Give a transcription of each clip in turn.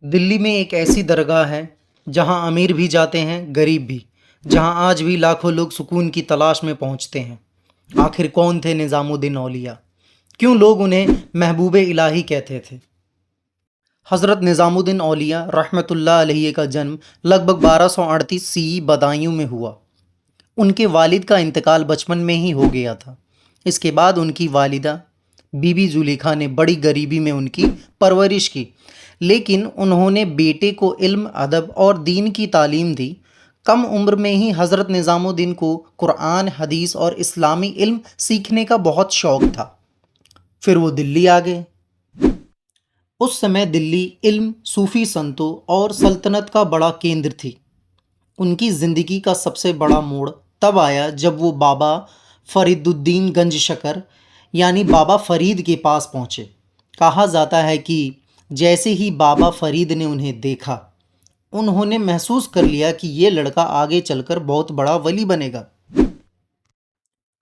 دلی میں ایک ایسی درگاہ ہے جہاں امیر بھی جاتے ہیں، غریب بھی، جہاں آج بھی لاکھوں لوگ سکون کی تلاش میں پہنچتے ہیں۔ آخر کون تھے نظام الدین اولیاء؟ کیوں لوگ انہیں محبوب الہی کہتے تھے؟ حضرت نظام الدین اولیاء رحمۃ اللہ علیہ کا جنم لگ بھگ 1238 بدایوں میں ہوا۔ ان کے والد کا انتقال بچپن میں ہی ہو گیا تھا۔ اس کے بعد ان کی والدہ بی بی زلیخا نے بڑی غریبی میں ان کی پرورش کی، لیکن انہوں نے بیٹے کو علم، ادب اور دین کی تعلیم دی۔ کم عمر میں ہی حضرت نظام الدین کو قرآن، حدیث اور اسلامی علم سیکھنے کا بہت شوق تھا۔ پھر وہ دلی آ گئے۔ اس سمے دلی علم، صوفی سنتوں اور سلطنت کا بڑا کیندر تھی۔ ان کی زندگی کا سب سے بڑا موڑ تب آیا جب وہ بابا فرید الدین گنج شکر یعنی بابا فرید کے پاس پہنچے۔ کہا جاتا ہے کہ جیسے ہی بابا فرید نے انہیں دیکھا، انہوں نے محسوس کر لیا کہ یہ لڑکا آگے چل کر بہت بڑا ولی بنے گا۔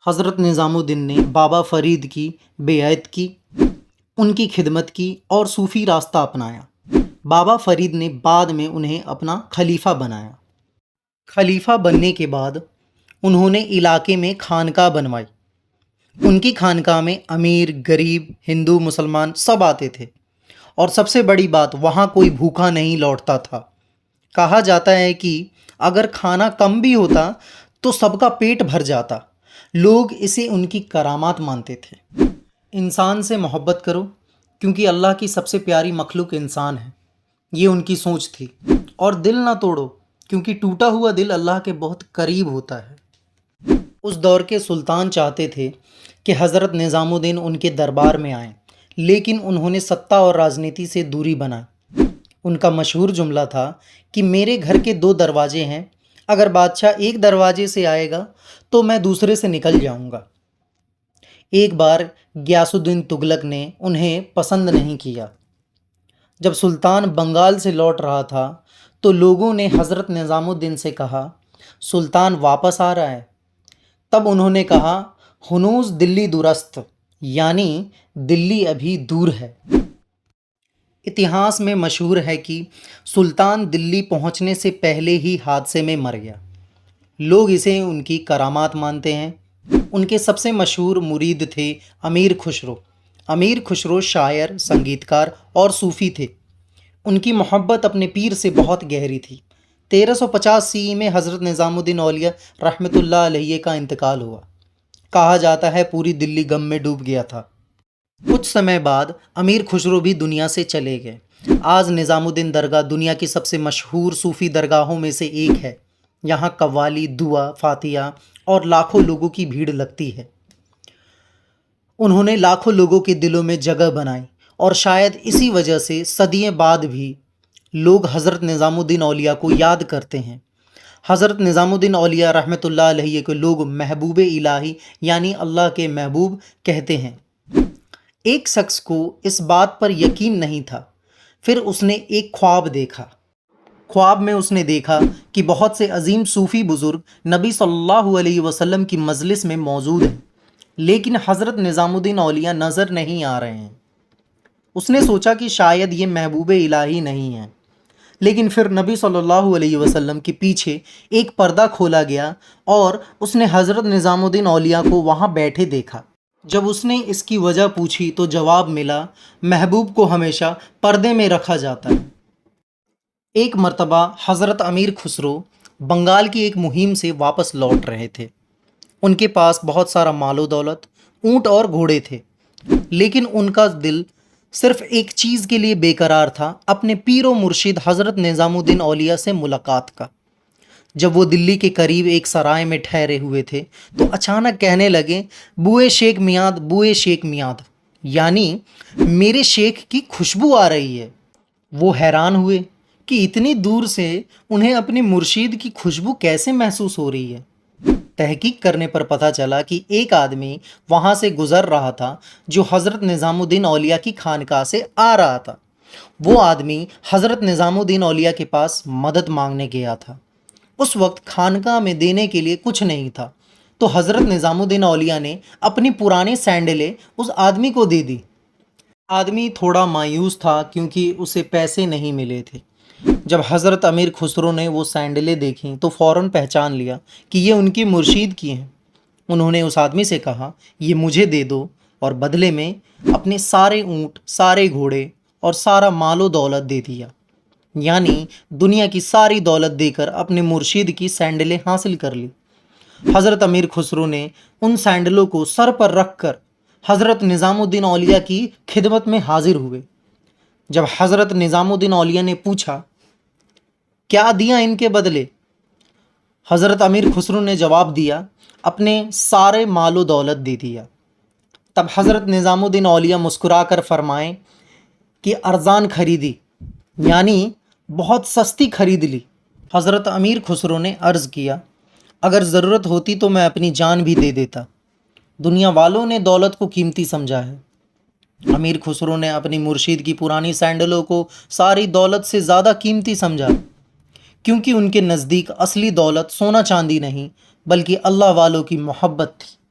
حضرت نظام الدین نے بابا فرید کی بیعت کی، ان کی خدمت کی اور صوفی راستہ اپنایا۔ بابا فرید نے بعد میں انہیں اپنا خلیفہ بنایا۔ خلیفہ بننے کے بعد انہوں نے علاقے میں خانقاہ بنوائی۔ ان کی خانقاہ میں امیر، غریب، ہندو، مسلمان سب آتے تھے، اور سب سے بڑی بات، وہاں کوئی بھوکا نہیں لوٹتا تھا۔ کہا جاتا ہے کہ اگر کھانا کم بھی ہوتا تو سب کا پیٹ بھر جاتا۔ لوگ اسے ان کی کرامات مانتے تھے۔ انسان سے محبت کرو کیونکہ اللہ کی سب سے پیاری مخلوق انسان ہے، یہ ان کی سوچ تھی۔ اور دل نہ توڑو کیونکہ ٹوٹا ہوا دل اللہ کے بہت قریب ہوتا ہے۔ اس دور کے سلطان چاہتے تھے کہ حضرت نظام الدین ان کے دربار میں آئیں، لیکن انہوں نے ستہ اور راجنیتی سے دوری بنائی۔ ان کا مشہور جملہ تھا کہ میرے گھر کے 2 دروازے ہیں، اگر بادشاہ ایک دروازے سے آئے گا تو میں دوسرے سے نکل جاؤں گا۔ ایک بار غیاث الدین تغلق نے انہیں پسند نہیں کیا۔ جب سلطان بنگال سے لوٹ رہا تھا تو لوگوں نے حضرت نظام الدین سے کہا، سلطان واپس آ رہا ہے۔ تب انہوں نے کہا، ہنوز دلی دورست، یعنی دلی ابھی دور ہے۔ اتہاس میں مشہور ہے کہ سلطان دلی پہنچنے سے پہلے ہی حادثے میں مر گیا۔ لوگ اسے ان کی کرامات مانتے ہیں۔ ان کے سب سے مشہور مرید تھے امیر خسرو۔ امیر خسرو شاعر، سنگیتکار اور صوفی تھے۔ ان کی محبت اپنے پیر سے بہت گہری تھی۔ 1350 میں حضرت نظام الدین اولیاء رحمۃ اللہ علیہ کا انتقال ہوا۔ کہا جاتا ہے پوری دلی غم میں ڈوب گیا تھا۔ کچھ سمے بعد امیر خسرو بھی دنیا سے چلے گئے۔ آج نظام الدین درگاہ دنیا کی سب سے مشہور صوفی درگاہوں میں سے ایک ہے۔ یہاں قوالی، دعا، فاتحہ اور لاکھوں لوگوں کی بھیڑ لگتی ہے۔ انہوں نے لاکھوں لوگوں کے دلوں میں جگہ بنائی، اور شاید اسی وجہ سے صدیوں بعد بھی لوگ حضرت نظام الدین اولیاء کو یاد کرتے ہیں۔ حضرت نظام الدین اولیاء رحمۃ اللہ علیہ کو لوگ محبوب الہی یعنی اللہ کے محبوب کہتے ہیں۔ ایک شخص کو اس بات پر یقین نہیں تھا، پھر اس نے ایک خواب دیکھا۔ خواب میں اس نے دیکھا کہ بہت سے عظیم صوفی بزرگ نبی صلی اللہ علیہ وسلم کی مجلس میں موجود ہیں، لیکن حضرت نظام الدین اولیاء نظر نہیں آ رہے ہیں۔ اس نے سوچا کہ شاید یہ محبوب الہی نہیں ہیں، لیکن پھر نبی صلی اللہ علیہ وسلم کے پیچھے ایک پردہ کھولا گیا اور اس نے حضرت نظام الدین اولیاء کو وہاں بیٹھے دیکھا۔ جب اس نے اس کی وجہ پوچھی تو جواب ملا، محبوب کو ہمیشہ پردے میں رکھا جاتا ہے۔ ایک مرتبہ حضرت امیر خسرو بنگال کی ایک مہم سے واپس لوٹ رہے تھے۔ ان کے پاس بہت سارا مال و دولت، اونٹ اور گھوڑے تھے، لیکن ان کا دل صرف ایک چیز کے لیے بے قرار تھا، اپنے پیر و مرشد حضرت نظام الدین اولیاء سے ملاقات کا۔ جب وہ دلی کے قریب ایک سرائے میں ٹھہرے ہوئے تھے تو اچانک کہنے لگے، بوئے شیخ میاد، بوئے شیخ میاد، یعنی میرے شیخ کی خوشبو آ رہی ہے۔ وہ حیران ہوئے کہ اتنی دور سے انہیں اپنے مرشید کی خوشبو کیسے محسوس ہو رہی ہے۔ تحقیق کرنے پر پتہ چلا کہ ایک آدمی وہاں سے گزر رہا تھا جو حضرت نظام الدین اولیاء کی خانقاہ سے آ رہا تھا۔ وہ آدمی حضرت نظام الدین اولیاء کے پاس مدد مانگنے گیا تھا۔ اس وقت خانقاہ میں دینے کے لیے کچھ نہیں تھا، تو حضرت نظام الدین اولیاء نے اپنی پرانی سینڈلیں اس آدمی کو دے دی۔ آدمی تھوڑا مایوس تھا کیونکہ اسے پیسے نہیں ملے تھے۔ جب حضرت امیر خسرو نے وہ سینڈلیں دیکھیں تو فوراً پہچان لیا کہ یہ ان کی مرشید کی ہیں۔ انہوں نے اس آدمی سے کہا، یہ مجھے دے دو، اور بدلے میں اپنے سارے اونٹ، سارے گھوڑے اور سارا مال و دولت دے دیا، یعنی دنیا کی ساری دولت دے کر اپنے مرشید کی سینڈلیں حاصل کر لی۔ حضرت امیر خسرو نے ان سینڈلوں کو سر پر رکھ کر حضرت نظام الدین اولیاء کی خدمت میں حاضر ہوئے۔ جب حضرت نظام الدین اولیاء نے پوچھا، کیا دیا ان کے بدلے؟ حضرت امیر خسرو نے جواب دیا، اپنے سارے مال و دولت دے دیا۔ تب حضرت نظام الدین اولیاء مسکرا کر فرمائیں کہ ارزان خریدی، یعنی بہت سستی خرید لی۔ حضرت امیر خسرو نے عرض کیا، اگر ضرورت ہوتی تو میں اپنی جان بھی دے دیتا۔ دنیا والوں نے دولت کو قیمتی سمجھا ہے۔ امیر خسرو نے اپنی مرشید کی پرانی سینڈلوں کو ساری دولت سے زیادہ قیمتی سمجھا، کیونکہ ان کے نزدیک اصلی دولت سونا چاندی نہیں بلکہ اللہ والوں کی محبت تھی۔